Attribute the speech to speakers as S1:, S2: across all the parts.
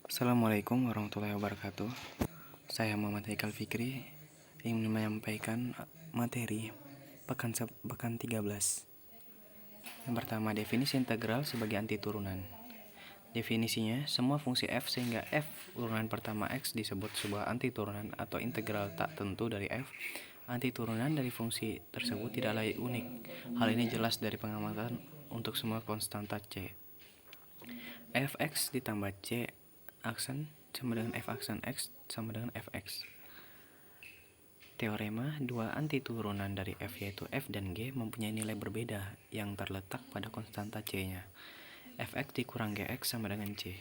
S1: Assalamualaikum warahmatullahi wabarakatuh. Saya Muhammad Haikal Fikri ingin menyampaikan materi pekan 13. Yang pertama, definisi integral sebagai anti turunan. Definisinya, semua fungsi f sehingga f urunan pertama x disebut sebuah anti turunan atau integral tak tentu dari f. Anti turunan dari fungsi tersebut tidaklah unik. Hal ini jelas dari pengamatan untuk semua konstanta c. Fx ditambah c aksen sama dengan f aksen x sama dengan fx. Teorema dua anti turunan dari f yaitu f dan g mempunyai nilai berbeda yang terletak pada konstanta c-nya. Fx dikurang gx sama dengan c.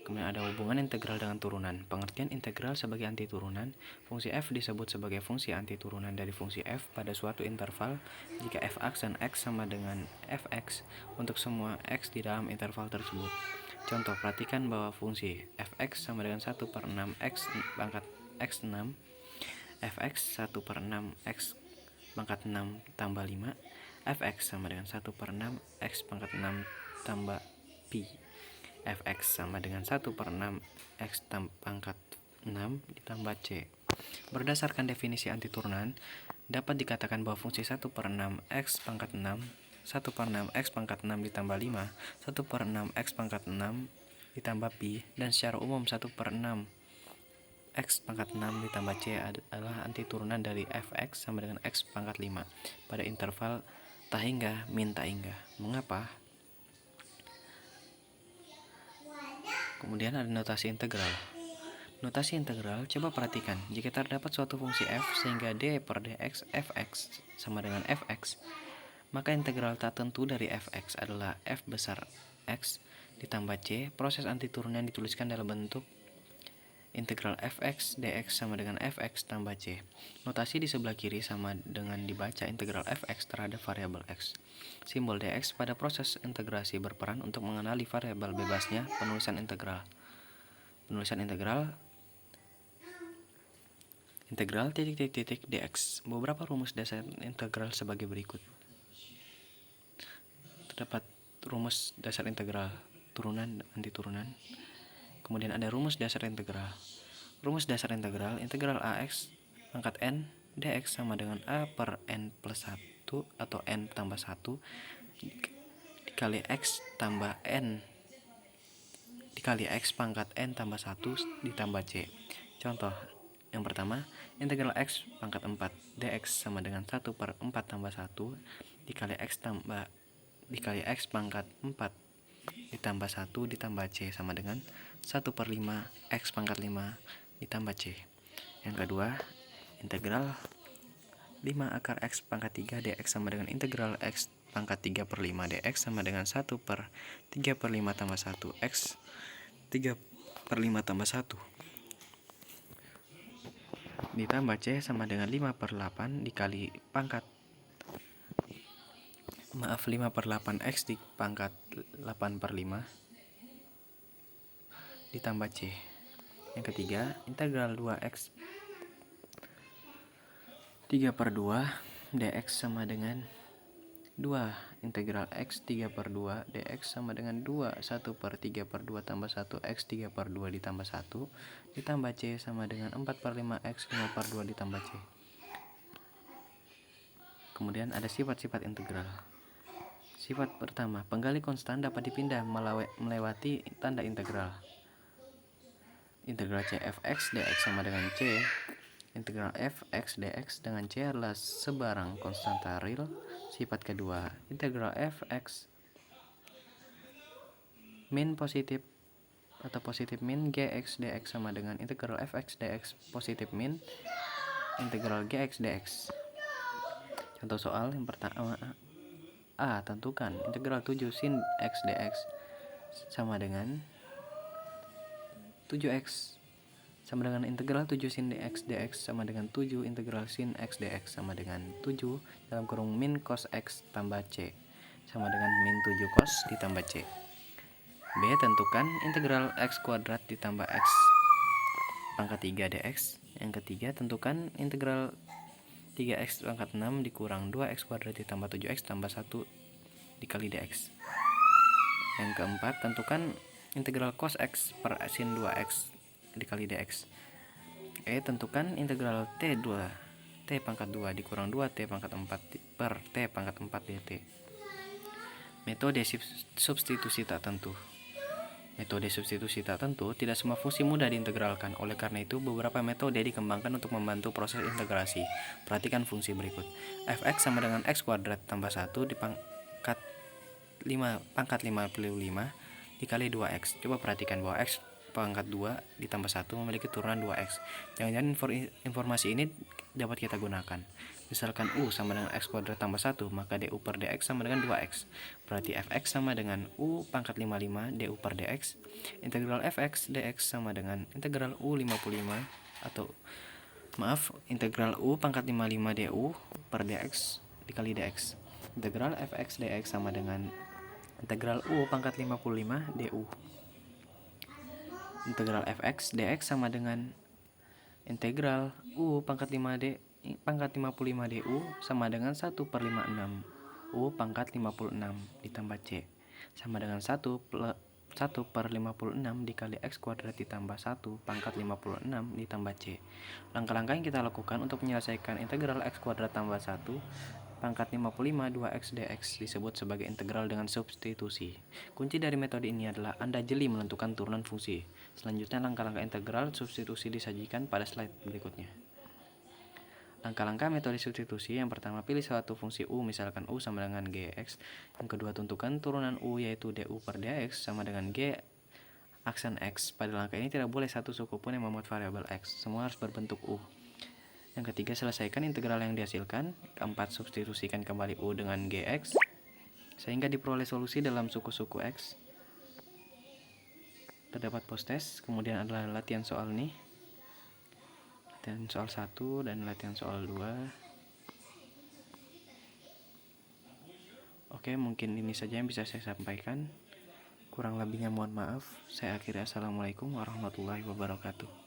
S1: Kemudian ada hubungan integral dengan turunan. Pengertian integral sebagai anti turunan, fungsi f disebut sebagai fungsi anti turunan dari fungsi f pada suatu interval jika f aksen x sama dengan fx untuk semua x di dalam interval tersebut. Contoh, perhatikan bahwa fungsi fx sama dengan 1/6 x pangkat x6, fx 1/6 x pangkat 6 tambah 5, fx sama dengan 1/6 x pangkat 6 tambah pi. Fx sama dengan 1/6 x pangkat 6 ditambah c. Berdasarkan definisi anti turunan, dapat dikatakan bahwa fungsi 1/6 x pangkat 6, 1/6 x pangkat 6 ditambah 5, 1/6 x pangkat 6 ditambah pi, dan secara umum 1/6 x pangkat 6 ditambah c adalah anti turunan dari fx sama dengan x pangkat 5 pada interval tak hingga min tak hingga. Mengapa? Kemudian ada notasi integral. Notasi integral, coba perhatikan. Jika terdapat suatu fungsi f sehingga d per dx fx sama dengan fx, maka integral tak tentu dari fx adalah f besar x ditambah c. Proses anti turunan dituliskan dalam bentuk integral fx dx sama dengan fx tambah c. Notasi di sebelah kiri sama dengan dibaca integral fx terhadap variabel x. Simbol dx pada proses integrasi berperan untuk mengenali variabel bebasnya penulisan integral. Penulisan integral dx. Beberapa rumus dasar integral sebagai berikut. Terdapat rumus dasar integral turunan dan anti turunan. Kemudian ada rumus dasar integral. Rumus dasar integral ax pangkat n dx sama dengan a per n plus 1 atau n tambah 1 dikali x tambah n dikali x pangkat n tambah 1 ditambah c. Contoh yang pertama, integral x pangkat 4 dx sama dengan 1/4 tambah 1 dikali x pangkat 4 ditambah 1 ditambah c sama dengan 1/5 x pangkat 5 ditambah c. Yang kedua, integral 5 akar x pangkat 3 dx sama dengan integral x pangkat 3/5 dx sama dengan 1/3/5 tambah 1 x 3/5 tambah 1 ditambah c sama dengan 5/8 dikali 5/8 x di pangkat 8/5 ditambah c. Yang ketiga, integral 2x 3/2 dx sama dengan 2 integral x 3/2 dx sama dengan 2 1/3/2 tambah 1 x 3/2 ditambah 1 ditambah c sama dengan 4/5 x 5/2 ditambah c. Kemudian ada sifat-sifat integral. Sifat pertama, penggali konstan dapat dipindah melewati tanda integral. Integral c fx dx sama dengan c. Integral fx dx dengan c adalah sebarang konstanta real. Sifat kedua, integral fx min positif atau positif min gx dx sama dengan integral fx dx positif min integral gx dx. Contoh soal yang pertama, A. Tentukan integral 7 sin x dx sama dengan 7x sama dengan integral 7 sin x dx sama dengan 7 integral sin x dx sama dengan 7 dalam kurung min cos x tambah c sama dengan min 7 cos ditambah c. B. Tentukan integral x kuadrat ditambah x pangkat 3 dx. Yang ketiga, tentukan integral 3x pangkat 6 dikurang 2x kuadrat ditambah 7x tambah 1 dikali dx. Yang keempat, tentukan integral cos X per sin 2X dikali dx. Tentukan integral T2 T pangkat 2 dikurang 2 T pangkat 4 per T pangkat 4 dt. Metode substitusi tak tentu. Metode substitusi tak tentu tidak semua fungsi mudah diintegralkan. Oleh karena itu, beberapa metode dikembangkan untuk membantu proses integrasi. Perhatikan fungsi berikut. Fx sama dengan x kuadrat tambah 1 pangkat 55 dikali 2x. Coba perhatikan bahwa x pangkat 2 ditambah 1 memiliki turunan 2x. Jangan-jangan informasi ini dapat kita gunakan. Misalkan U sama dengan x kuadrat tambah 1, maka du per dx sama dengan 2x. Berarti fx sama dengan U pangkat 55 du per dx. Integral fx dx sama dengan integral U 55 integral U pangkat 55 du per dx dikali dx. Integral fx dx sama dengan integral U pangkat 55 du. Integral fx dx sama dengan integral U pangkat 55 du sama dengan 1 per 56 U pangkat 56 ditambah C sama dengan 1 per 56 dikali X kuadrat ditambah 1 pangkat 56 ditambah C. Langkah-langkah yang kita lakukan untuk menyelesaikan integral X kuadrat tambah 1 pangkat 55 2x dx disebut sebagai integral dengan substitusi. Kunci dari metode ini adalah Anda jeli menentukan turunan fungsi. Selanjutnya langkah-langkah integral substitusi disajikan pada slide berikutnya. Langkah-langkah metode substitusi: yang pertama, pilih suatu fungsi U, misalkan U sama dengan Gx. Yang kedua, tentukan turunan U yaitu du per dx sama dengan G aksen X. Pada langkah ini tidak boleh satu suku pun yang memuat variabel X, semua harus berbentuk U. Yang ketiga, selesaikan integral yang dihasilkan. Keempat, substitusikan kembali U dengan Gx sehingga diperoleh solusi dalam suku-suku X. Terdapat post-test, kemudian adalah latihan soal nih. Latihan soal 1 dan latihan soal 2. Oke, mungkin ini saja yang bisa saya sampaikan. Kurang lebihnya mohon maaf. Saya akhiri. Assalamualaikum warahmatullahi wabarakatuh.